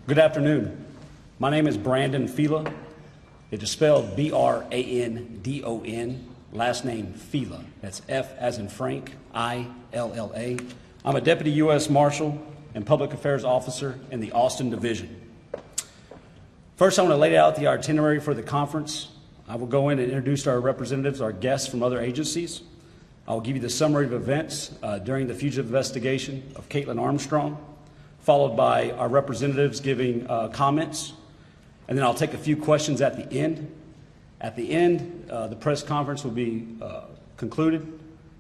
Good afternoon. My name is Brandon Fila. It is spelled B-R-A-N-D-O-N, last name Fila. That's F as in Frank, I-L-L-A. I'm a Deputy U.S. Marshal and Public Affairs Officer in the Austin Division. First, I want to lay out the itinerary for the conference. I will go in and introduce our representatives, our guests from other agencies. I will give you the summary of events during the fugitive investigation of Kaitlin Armstrong, followed by our representatives giving comments, and then I'll take a few questions at the end. At the end, the press conference will be concluded,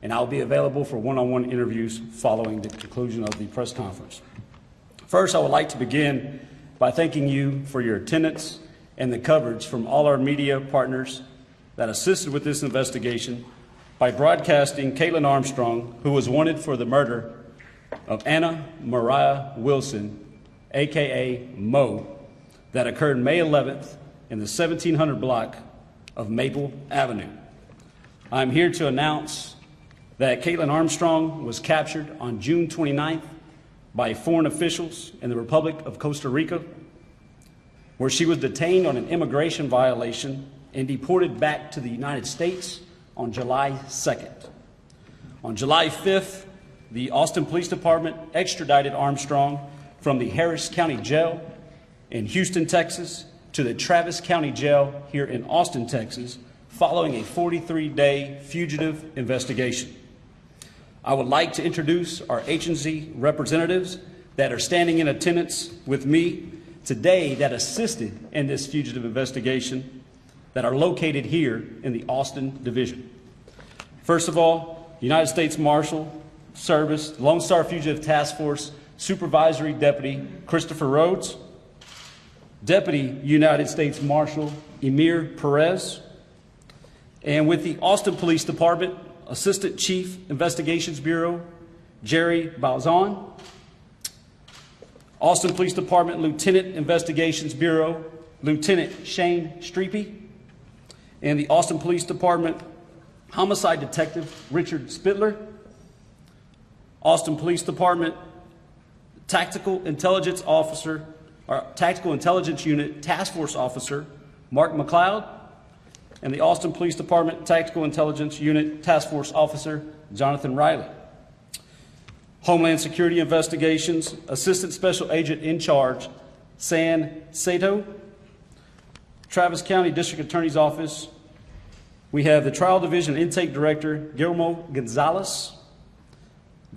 and I'll be available for one-on-one interviews following the conclusion of the press conference. First, I would like to begin by thanking you for your attendance and the coverage from all our media partners that assisted with this investigation by broadcasting Kaitlin Armstrong, who was wanted for the murder of Anna Mariah Wilson, aka Mo, that occurred May 11th in the 1700 block of Maple Avenue. I'm here to announce that Kaitlin Armstrong was captured on June 29th by foreign officials in the Republic of Costa Rica, where she was detained on an immigration violation and deported back to the United States on July 2nd. On July 5th, the Austin Police Department extradited Armstrong from the Harris County Jail in Houston, Texas, to the Travis County Jail here in Austin, Texas, following a 43-day fugitive investigation. I would like to introduce our agency representatives that are standing in attendance with me today that assisted in this fugitive investigation that are located here in the Austin Division. First of all, United States Marshal Service, Lone Star Fugitive Task Force Supervisory Deputy Christopher Rhodes, Deputy United States Marshal Emir Perez, and with the Austin Police Department, Assistant Chief Investigations Bureau Jerry Balzon, Austin Police Department Lieutenant Investigations Bureau Lieutenant Shane Streepy, and the Austin Police Department Homicide Detective Richard Spittler, Austin Police Department Tactical Intelligence Officer, or Tactical Intelligence Unit Task Force Officer Mark McLeod, and the Austin Police Department Tactical Intelligence Unit Task Force Officer Jonathan Riley. Homeland Security Investigations Assistant Special Agent in Charge San Sato. Travis County District Attorney's Office, we have the Trial Division Intake Director Guillermo Gonzalez.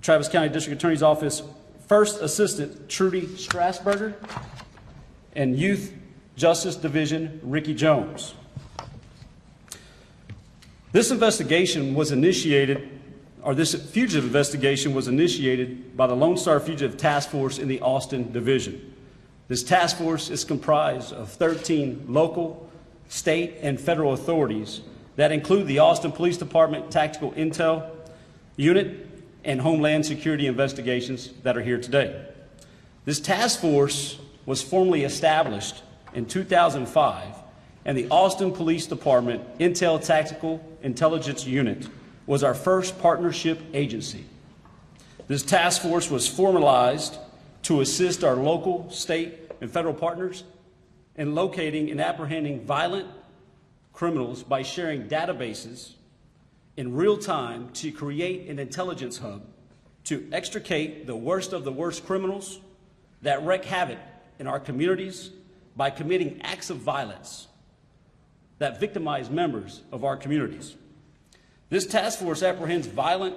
Travis County District Attorney's Office First Assistant Trudy Strasburger, and Youth Justice Division Ricky Jones. This investigation was initiated, or this fugitive investigation was initiated by the Lone Star Fugitive Task Force in the Austin Division. This task force is comprised of 13 local, state, and federal authorities that include the Austin Police Department Tactical Intel Unit and Homeland Security Investigations that are here today. This task force was formally established in 2005, and the Austin Police Department Intel Tactical Intelligence Unit was our first partnership agency. This task force was formalized to assist our local, state, and federal partners in locating and apprehending violent criminals by sharing databases in real time to create an intelligence hub to extricate the worst of the worst criminals that wreak havoc in our communities by committing acts of violence that victimize members of our communities. This task force apprehends violent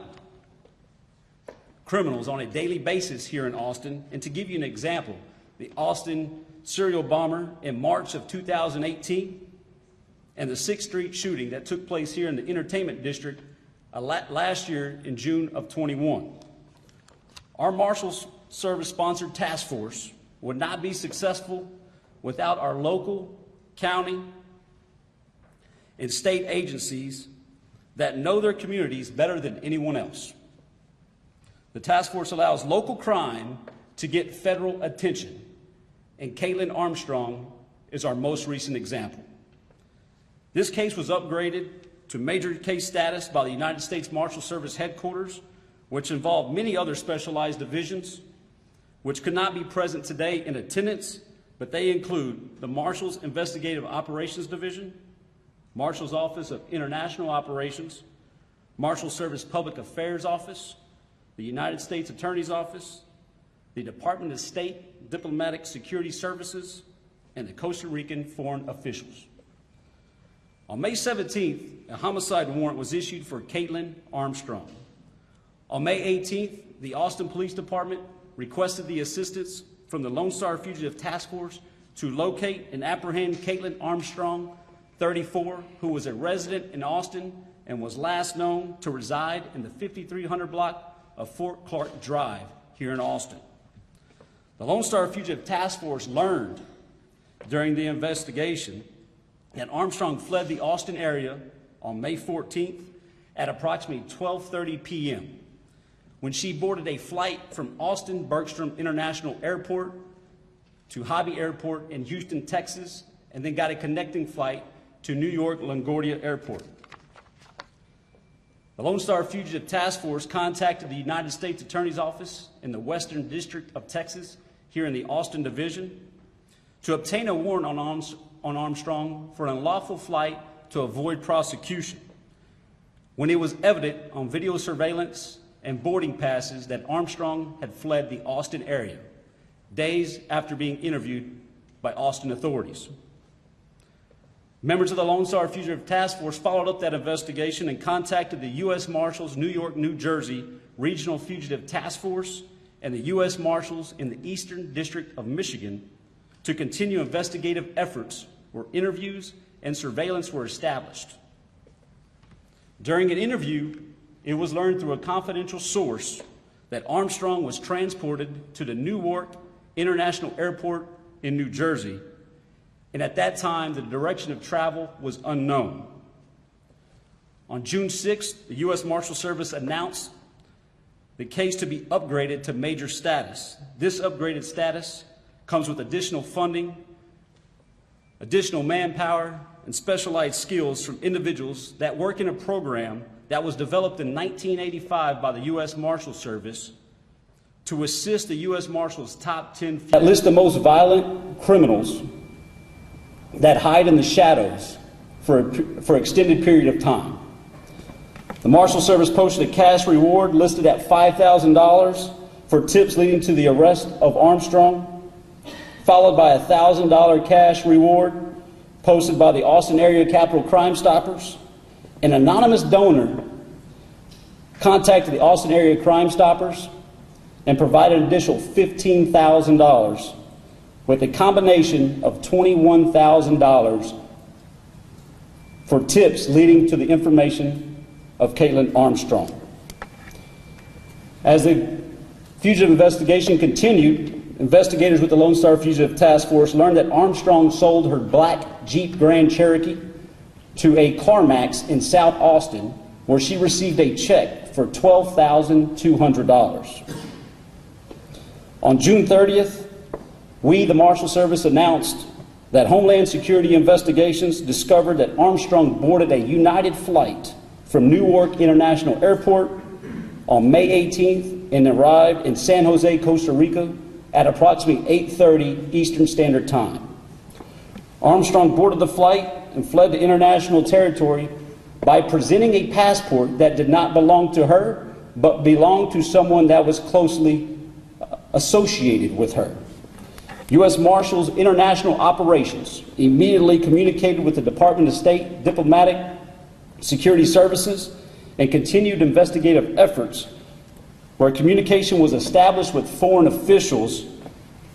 criminals on a daily basis here in Austin. And to give you an example, the Austin serial bomber in March of 2018 and the 6th Street shooting that took place here in the Entertainment District last year in June of 21. Our Marshals Service-sponsored task force would not be successful without our local, county, and state agencies that know their communities better than anyone else. The task force allows local crime to get federal attention, and Kaitlin Armstrong is our most recent example. This case was upgraded to major case status by the United States Marshal Service Headquarters, which involved many other specialized divisions, which could not be present today in attendance but they include the Marshals Investigative Operations Division, Marshal's Office of International Operations, Marshal Service Public Affairs Office, the United States Attorney's Office, the Department of State Diplomatic Security Services, and the Costa Rican foreign officials. On May 17th, a homicide warrant was issued for Kaitlin Armstrong. On May 18th, the Austin Police Department requested the assistance from the Lone Star Fugitive Task Force to locate and apprehend Kaitlin Armstrong, 34, who was a resident in Austin and was last known to reside in the 5300 block of Fort Clark Drive here in Austin. The Lone Star Fugitive Task Force learned during the investigation that Armstrong fled the Austin area on May 14th at approximately 12:30 p.m. when she boarded a flight from Austin Bergstrom International Airport to Hobby Airport in Houston, Texas, and then got a connecting flight to New York LaGuardia Airport. The Lone Star Fugitive Task Force contacted the United States Attorney's Office in the Western District of Texas here in the Austin Division to obtain a warrant on Armstrong for an unlawful flight to avoid prosecution when it was evident on video surveillance and boarding passes that Armstrong had fled the Austin area days after being interviewed by Austin authorities. Members of the Lone Star Fugitive Task Force followed up that investigation and contacted the U.S. Marshals New York, New Jersey Regional Fugitive Task Force and the U.S. Marshals in the Eastern District of Michigan to continue investigative efforts where interviews and surveillance were established. During an interview, it was learned through a confidential source that Armstrong was transported to the Newark International Airport in New Jersey, and at that time, the direction of travel was unknown. On June 6th, the U.S. Marshal Service announced the case to be upgraded to major status. This upgraded status comes with additional funding, additional manpower, and specialized skills from individuals that work in a program that was developed in 1985 by the U.S. Marshal Service to assist the U.S. Marshals' top 10 that list the most violent criminals that hide in the shadows for an extended period of time. The Marshal Service posted a cash reward listed at $5,000 for tips leading to the arrest of Armstrong, followed by a $1,000 cash reward posted by the Austin Area Capital Crime Stoppers. An anonymous donor contacted the Austin Area Crime Stoppers and provided an additional $15,000 with a combination of $21,000 for tips leading to the information of Kaitlin Armstrong. As the fugitive investigation continued, investigators with the Lone Star Fugitive Task Force learned that Armstrong sold her black Jeep Grand Cherokee to a CarMax in South Austin, where she received a check for $12,200. On June 30th, we, the Marshal Service, announced that Homeland Security investigations discovered that Armstrong boarded a United flight from Newark International Airport on May 18th and arrived in San Jose, Costa Rica at approximately 8:30 Eastern Standard Time. Armstrong boarded the flight and fled to international territory by presenting a passport that did not belong to her, but belonged to someone that was closely associated with her. U.S. Marshals International Operations immediately communicated with the Department of State Diplomatic Security Services and continued investigative efforts where communication was established with foreign officials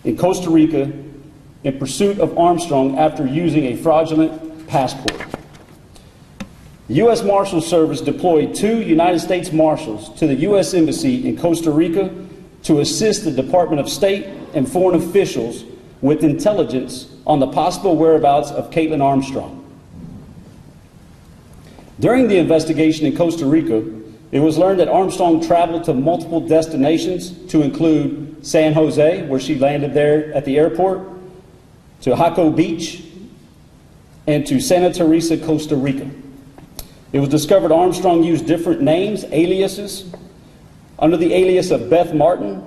in Costa Rica in pursuit of Armstrong after using a fraudulent passport. The U.S. Marshal Service deployed 2 United States Marshals to the U.S. Embassy in Costa Rica to assist the Department of State and foreign officials with intelligence on the possible whereabouts of Kaitlin Armstrong. During the investigation in Costa Rica, it was learned that Armstrong traveled to multiple destinations to include San Jose, where she landed there at the airport, to Jaco Beach, and to Santa Teresa, Costa Rica. It was discovered Armstrong used different names, aliases, under the alias of Beth Martin,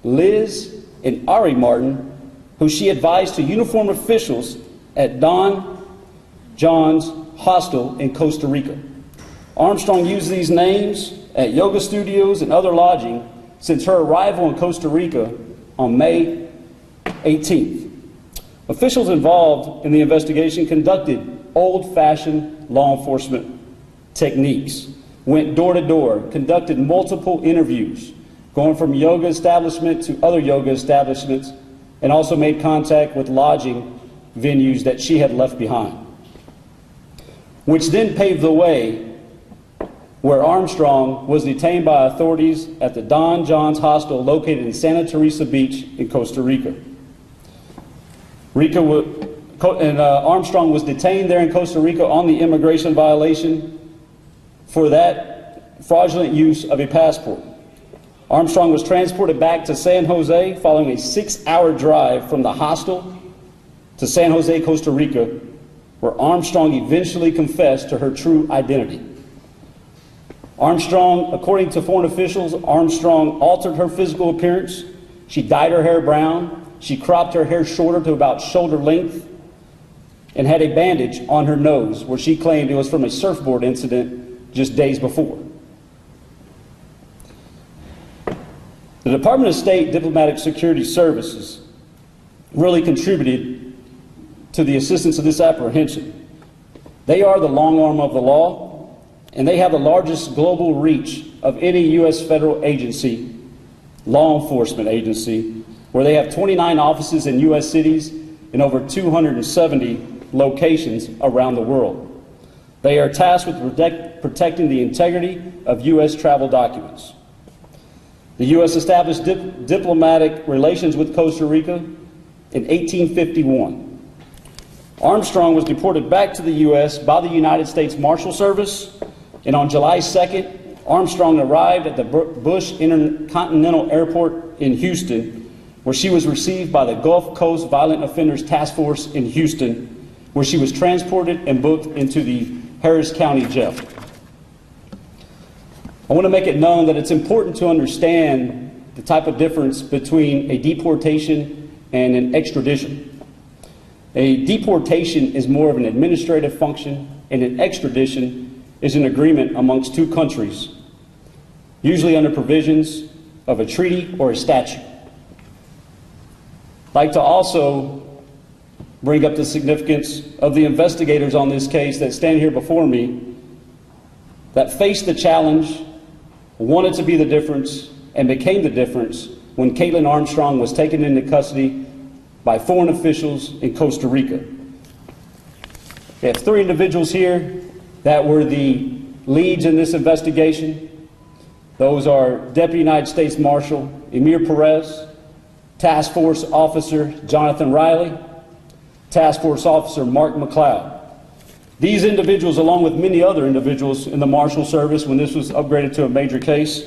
Liz, and Ari Martin, who she advised to uniformed officials at Don John's hostel in Costa Rica. Armstrong used these names at yoga studios and other lodging since her arrival in Costa Rica on May 18th. Officials involved in the investigation conducted old-fashioned law enforcement techniques, went door to door, conducted multiple interviews, going from yoga establishment to other yoga establishments, and also made contact with lodging venues that she had left behind, which then paved the way where Armstrong was detained by authorities at the Don John's hostel located in Santa Teresa Beach in Costa Rica. Armstrong was detained there in Costa Rica on the immigration violation for that fraudulent use of a passport. Armstrong was transported back to San Jose following a 6-hour drive from the hostel to San Jose, Costa Rica, where Armstrong eventually confessed to her true identity. Armstrong, according to foreign officials, Armstrong altered her physical appearance. She dyed her hair brown. She cropped her hair shorter to about shoulder length and had a bandage on her nose where she claimed it was from a surfboard incident just days before. The Department of State Diplomatic Security Services really contributed to the assistance of this apprehension. They are the long arm of the law, and they have the largest global reach of any U.S. federal agency, law enforcement agency, where they have 29 offices in U.S. cities and over 270 locations around the world. They are tasked with protecting the integrity of U.S. travel documents. The U.S. established diplomatic relations with Costa Rica in 1851. Armstrong was deported back to the U.S. by the United States Marshal Service, and on July 2nd, Armstrong arrived at the Bush Intercontinental Airport in Houston, where she was received by the Gulf Coast Violent Offenders Task Force in Houston, where she was transported and booked into the Harris County Jail. I want to make it known that it's important to understand the type of difference between a deportation and an extradition. A deportation is more of an administrative function, and an extradition is an agreement amongst two countries, usually under provisions of a treaty or a statute. I'd like to also bring up the significance of the investigators on this case that stand here before me, that faced the challenge, wanted to be the difference, and became the difference when Kaitlin Armstrong was taken into custody by foreign officials in Costa Rica. We have 3 individuals here that were the leads in this investigation. Those are Deputy United States Marshal Emir Perez, Task Force Officer Jonathan Riley, Task Force Officer Mark McLeod. These individuals, along with many other individuals in the Marshal Service when this was upgraded to a major case,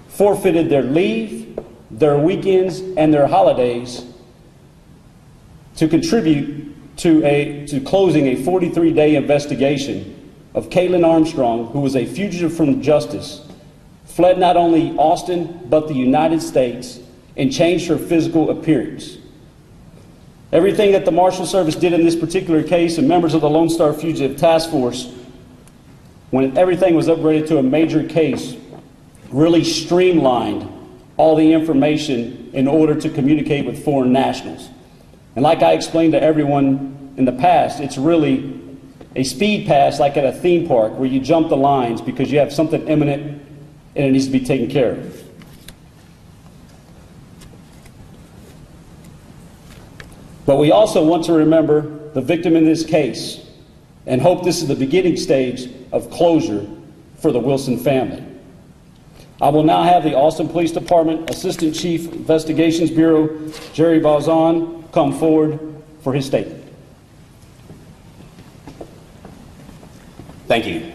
forfeited their leave, their weekends, and their holidays to contribute to closing a 43-day investigation of Kaitlin Armstrong, who was a fugitive from justice, fled not only Austin but the United States, and changed her physical appearance. Everything that the Marshal Service did in this particular case, and members of the Lone Star Fugitive Task Force, when everything was upgraded to a major case, really streamlined all the information in order to communicate with foreign nationals. And like I explained to everyone in the past, it's really a speed pass like at a theme park where you jump the lines because you have something imminent and it needs to be taken care of. But we also want to remember the victim in this case and hope this is the beginning stage of closure for the Wilson family. I will now have the Austin Police Department Assistant Chief Investigations Bureau, Jerry Balzan, come forward for his statement. Thank you.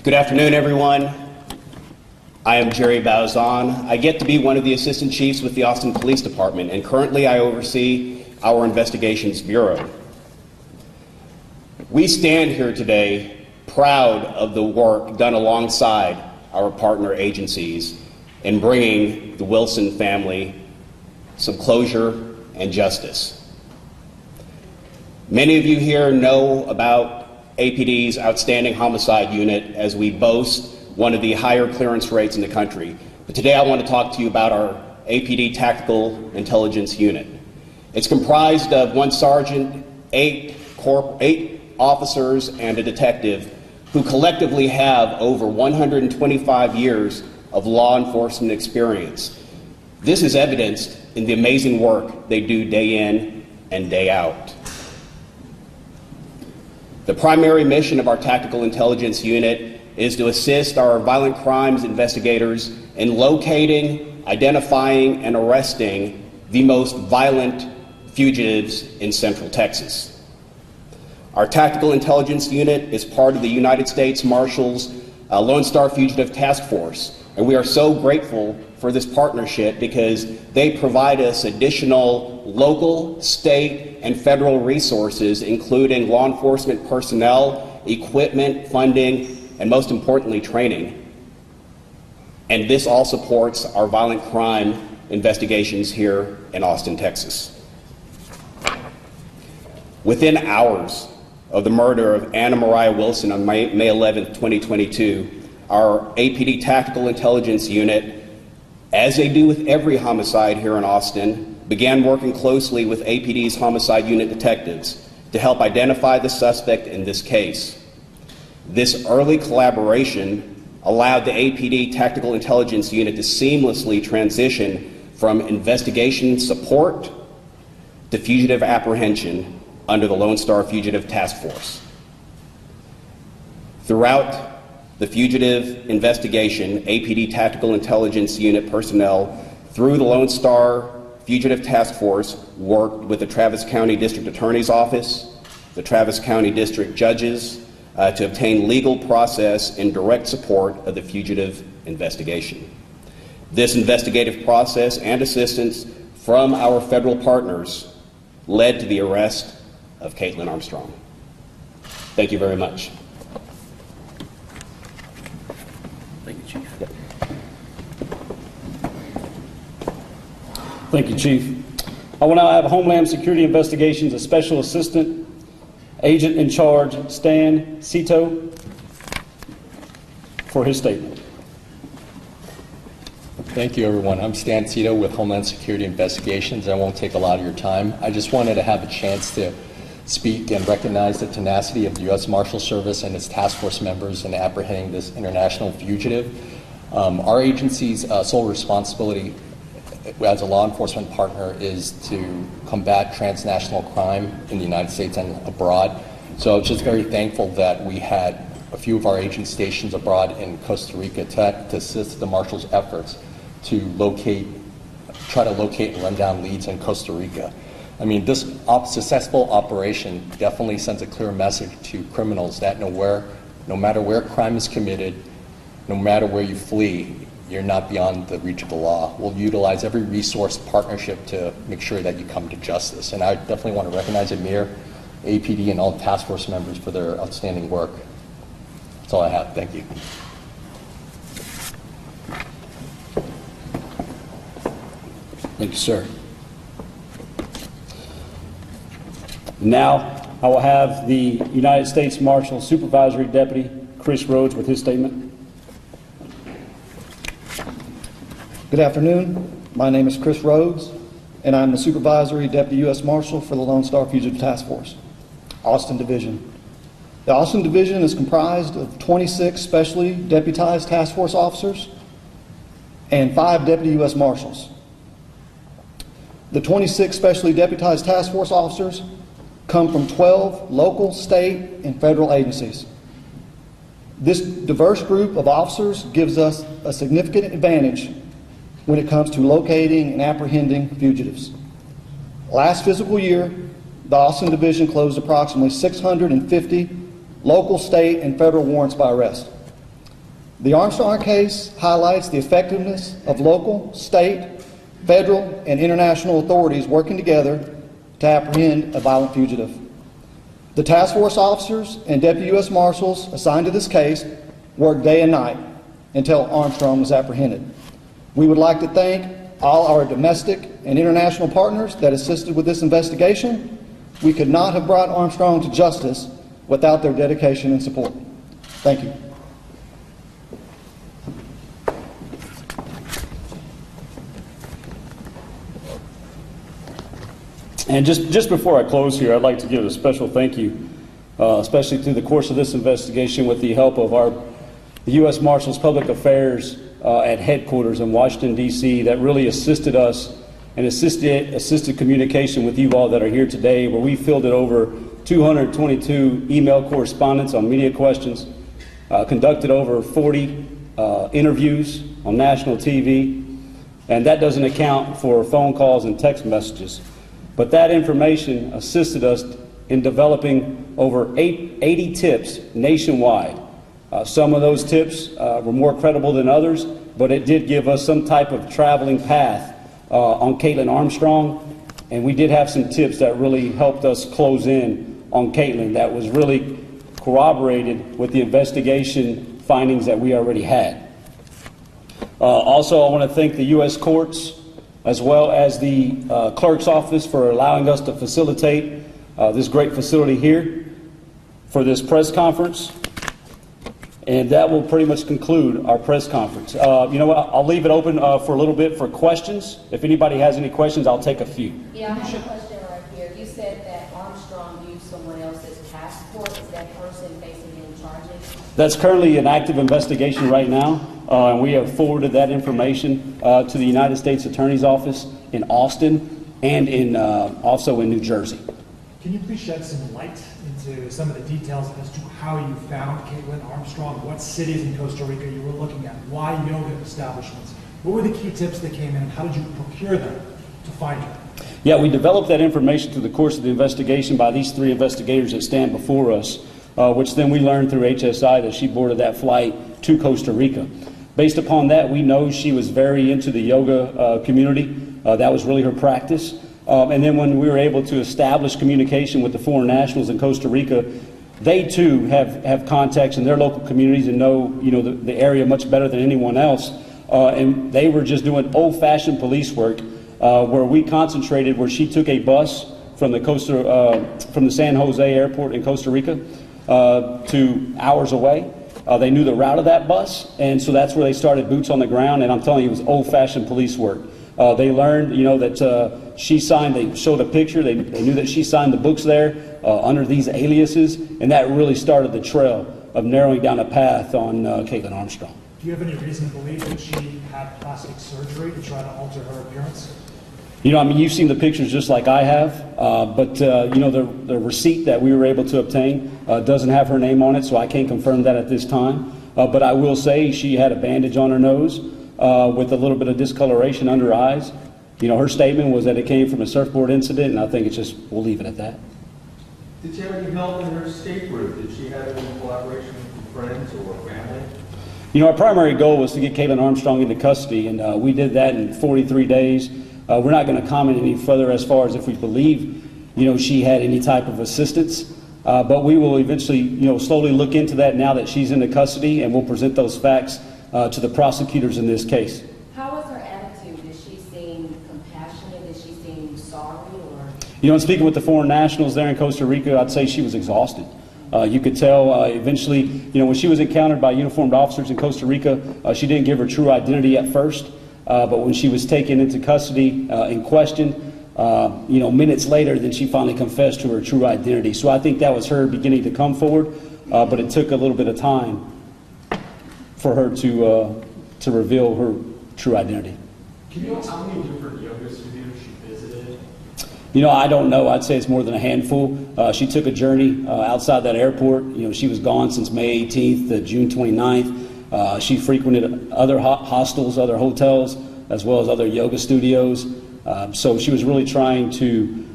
Good afternoon, everyone. I am Jerry Balzan. I get to be one of the Assistant Chiefs with the Austin Police Department, and currently I oversee our Investigations Bureau. We stand here today proud of the work done alongside our partner agencies in bringing the Wilson family some closure, and justice. Many of you here know about APD's outstanding homicide unit, as we boast one of the higher clearance rates in the country. But today I want to talk to you about our APD Tactical Intelligence Unit. It's comprised of one sergeant, eight officers, and a detective who collectively have over 125 years of law enforcement experience. This is evidenced in the amazing work they do day in and day out. The primary mission of our Tactical Intelligence Unit is to assist our violent crimes investigators in locating, identifying, and arresting the most violent fugitives in Central Texas. Our Tactical Intelligence Unit is part of the United States Marshals Lone Star Fugitive Task Force, and we are so grateful for this partnership because they provide us additional local, state, and federal resources, including law enforcement personnel, equipment, funding, and most importantly, training. And this all supports our violent crime investigations here in Austin, Texas. Within hours of the murder of Anna Mariah Wilson on May 11th, 2022, our APD Tactical Intelligence Unit, as they do with every homicide here in Austin, began working closely with APD's homicide unit detectives to help identify the suspect in this case. This early collaboration allowed the APD Tactical Intelligence Unit to seamlessly transition from investigation support to fugitive apprehension under the Lone Star Fugitive Task Force. Throughout the fugitive investigation, APD Tactical Intelligence Unit personnel through the Lone Star Fugitive Task Force worked with the Travis County District Attorney's Office, the Travis County District Judges, to obtain legal process in direct support of the fugitive investigation. This investigative process and assistance from our federal partners led to the arrest of Kaitlin Armstrong. Thank you very much. Thank you, Chief. Yep. Thank you, Chief. I will now have Homeland Security Investigations, a Special Assistant Agent in Charge, Stan Cito, for his statement. Thank you, everyone. I'm Stan Cito with Homeland Security Investigations. I won't take a lot of your time. I just wanted to have a chance to speak and recognize the tenacity of the U.S. Marshal Service and its task force members in apprehending this international fugitive. Our agency's sole responsibility as a law enforcement partner is to combat transnational crime in the United States and abroad. So I was just very thankful that we had a few of our agents stationed abroad in Costa Rica to assist the Marshals' efforts to try to locate and run down leads in Costa Rica. I mean, this successful operation definitely sends a clear message to criminals that no matter where crime is committed, no matter where you flee, you're not beyond the reach of the law. We'll utilize every resource partnership to make sure that you come to justice. And I definitely want to recognize Amir, APD, and all task force members for their outstanding work. That's all I have. Thank you. Thank you, sir. Now, I will have the United States Marshal Supervisory Deputy, Chris Rhodes, with his statement. Good afternoon. My name is Chris Rhodes, and I'm the Supervisory Deputy U.S. Marshal for the Lone Star Fugitive Task Force, Austin Division. The Austin Division is comprised of 26 specially deputized task force officers and 5 Deputy U.S. Marshals. The 26 specially deputized task force officers come from 12 local, state, and federal agencies. This diverse group of officers gives us a significant advantage when it comes to locating and apprehending fugitives. Last fiscal year, the Austin Division closed approximately 650 local, state, and federal warrants by arrest. The Armstrong case highlights the effectiveness of local, state, federal, and international authorities working together to apprehend a violent fugitive. The task force officers and Deputy U.S. Marshals assigned to this case worked day and night until Armstrong was apprehended. We would like to thank all our domestic and international partners that assisted with this investigation. We could not have brought Armstrong to justice without their dedication and support. Thank you. And just before I close here, I'd like to give a special thank you, especially through the course of this investigation with the help of the U.S. Marshals Public Affairs at headquarters in Washington, D.C., that really assisted us and assisted communication with you all that are here today, where we fielded over 222 email correspondence on media questions, conducted over 40 interviews on national TV, and that doesn't account for phone calls and text messages. But that information assisted us in developing over 80 tips nationwide. Some of those tips were more credible than others, but it did give us some type of traveling path on Kaitlin Armstrong, and we did have some tips that really helped us close in on Kaitlin that was really corroborated with the investigation findings that we already had. Also, I want to thank the U.S. courts as well as the clerk's office for allowing us to facilitate this great facility here for this press conference. And that will pretty much conclude our press conference. You know what, I'll leave it open for a little bit for questions. If anybody has any questions, I'll take a few. Yeah, I have a question right here. You said that Armstrong used someone else's passport. Is that person facing any charges? That's currently an active investigation right now. And we have forwarded that information to the United States Attorney's Office in Austin and also in New Jersey. Can you please shed some light into some of the details as to how you found Kaitlin Armstrong, what cities in Costa Rica you were looking at, why yoga establishments? What were the key tips that came in, and how did you procure them to find her? Yeah, we developed that information through the course of the investigation by these 3 investigators that stand before us, which then we learned through HSI that she boarded that flight to Costa Rica. Based upon that, we know she was very into the yoga community. That was really her practice. And then when we were able to establish communication with the foreign nationals in Costa Rica, they too have contacts in their local communities and know the area much better than anyone else. And they were just doing old-fashioned police work, where we concentrated, where she took a bus from the San Jose airport in Costa Rica to hours away. They knew the route of that bus, and so that's where they started boots on the ground. And I'm telling you, it was old-fashioned police work. They learned, that she signed. They showed a picture. They knew that she signed the books there under these aliases, and that really started the trail of narrowing down a path on Kaitlin Armstrong. Do you have any reason to believe that she had plastic surgery to try to alter her appearance? You've seen the pictures just like I have, but the receipt that we were able to obtain doesn't have her name on it, so I can't confirm that at this time. But I will say she had a bandage on her nose with a little bit of discoloration under her eyes. Her statement was that it came from a surfboard incident, and I think we'll leave it at that. Did she have any help in her escape route? Did she have any collaboration with friends or family? Our primary goal was to get Kaitlin Armstrong into custody, and we did that in 43 days. We're not going to comment any further as far as if we believe, she had any type of assistance. But we will eventually, slowly look into that now that she's into custody, and we'll present those facts to the prosecutors in this case. How was her attitude? Did she seem compassionate? Did she seem sorry? Or? In speaking with the foreign nationals there in Costa Rica, I'd say she was exhausted. You could tell eventually, when she was encountered by uniformed officers in Costa Rica, she didn't give her true identity at first. But when she was taken into custody and questioned, minutes later, then she finally confessed to her true identity. So I think that was her beginning to come forward, but it took a little bit of time for her to reveal her true identity. Can you tell how many different yoga studios she visited? I don't know. I'd say it's more than a handful. She took a journey outside that airport. She was gone since May 18th to June 29th. She frequented other hostels, other hotels, as well as other yoga studios. So she was really trying to,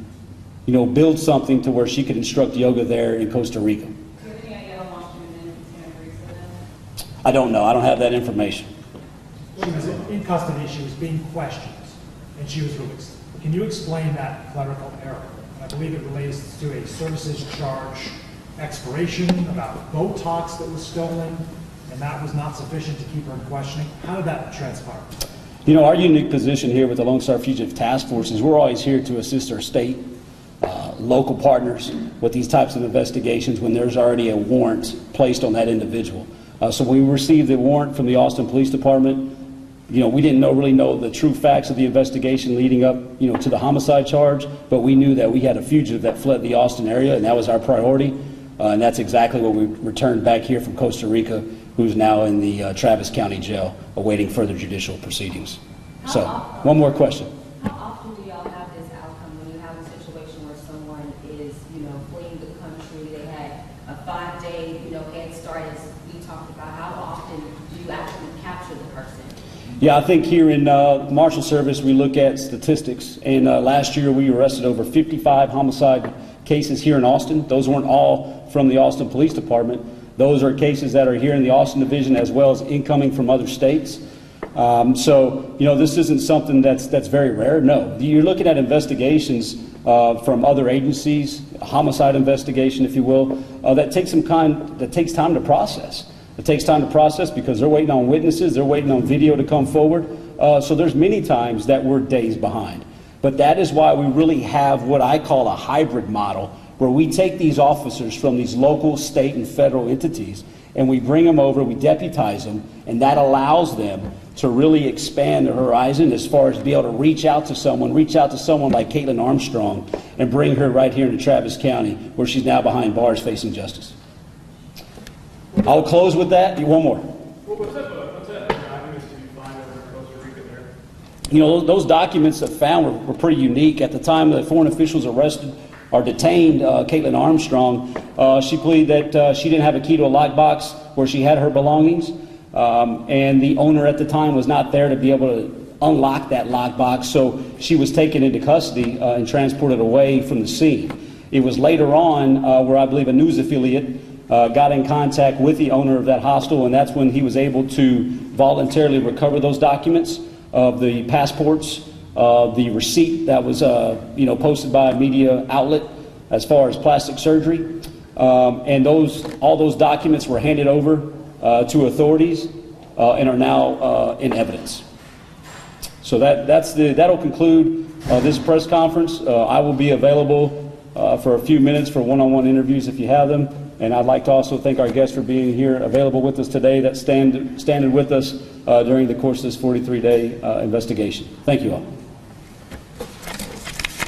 build something to where she could instruct yoga there in Costa Rica. Do you have any idea how long she was in Santa Teresa? I don't know. I don't have that information. She was in custody, she was being questioned, and she was released. Can you explain that clerical error? I believe it relates to a services charge expiration, about Botox that was stolen, and that was not sufficient to keep her in questioning. How did that transpire? You know, our unique position here with the Lone Star Fugitive Task Force is we're always here to assist our state, local partners with these types of investigations when there's already a warrant placed on that individual. So when we received the warrant from the Austin Police Department, you know, we didn't really know the true facts of the investigation leading up, you know, to the homicide charge, but we knew that we had a fugitive that fled the Austin area, and that was our priority. And that's exactly what we returned back here from Costa Rica, who's now in the Travis County Jail awaiting further judicial proceedings. So, one more question. How often do y'all have this outcome when you have a situation where someone is, you know, fleeing the country, they had a 5-day, you know, head start as we talked about? How often do you actually capture the person? Yeah, I think here in Marshal Service we look at statistics, and last year we arrested over 55 homicide cases here in Austin. Those weren't all from the Austin Police Department. Those are cases that are here in the Austin Division as well as incoming from other states. So, you know, this isn't something that's very rare. No, you're looking at investigations from other agencies, a homicide investigation, if you will, that takes time to process. It takes time to process because they're waiting on witnesses, they're waiting on video to come forward. So there's many times that we're days behind. But that is why we really have what I call a hybrid model, where we take these officers from these local, state, and federal entities, and we bring them over, we deputize them, and that allows them to really expand their horizon as far as be able to reach out to someone like Kaitlin Armstrong, and bring her right here into Travis County, where she's now behind bars facing justice. I'll close with that. One more. What's that documents did you find over in Costa Rica there? You know, those documents that found were pretty unique. At the time the foreign officials arrested or detained Kaitlin Armstrong, she pleaded that she didn't have a key to a lockbox where she had her belongings, and the owner at the time was not there to be able to unlock that lockbox, so she was taken into custody and transported away from the scene. It was later on where I believe a news affiliate got in contact with the owner of that hostel, and that's when he was able to voluntarily recover those documents of the passports, the receipt that was posted by a media outlet as far as plastic surgery, and all those documents were handed over to authorities and are now in evidence. So that'll conclude this press conference. I will be available for a few minutes for one-on-one interviews if you have them. And I'd like to also thank our guests for being here, available with us today, that standing with us during the course of this 43-day investigation. Thank you all.